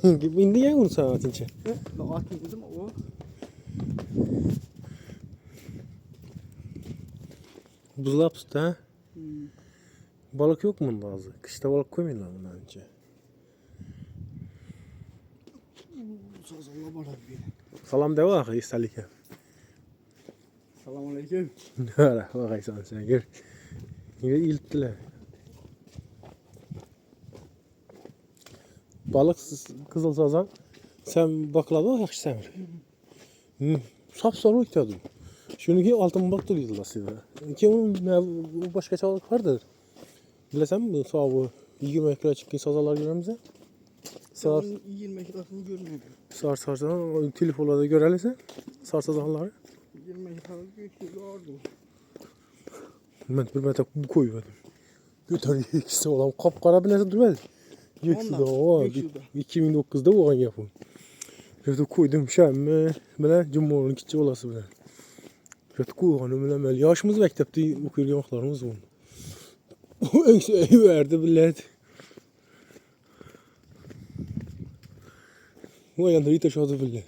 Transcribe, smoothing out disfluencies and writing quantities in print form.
İndi ya onu sana atınca. Atın dedim o. Buzlap tut ha. Balık yok mu bunda azı? Kışta balık koymuyorlar bundan önce. Sazanla bana bir. Salam de var istelik. Selamun aleyküm. Hala bakay sen gör. Yine ilttiler. Balık kızıl sazan. Sen baklava yaxşı sevir. Sap sarı iktadı. Şununki altın balık duruyordu aslında. Ki onun başka balık vardır. Bilesen mi sağ bu 20 metre çıkan sazalar göremize? Sar 20 kilosunu görmedim. sarsan telefonlarda görelese sar sazanları. 20 kilosunu gördüm. Ben bir metre bu koyuverdim. Götür ikisi olan kapkara bir neyse durmadı. Yekisi de o 2009'da o an yapım. Şöyle koydum şemme böyle cumhurun kiçi olası böyle. Şöyle koyduğum böyle yaşımız mektepte okuyan aklarımız var. En şey verdi millet. O yanda itaşadı millet.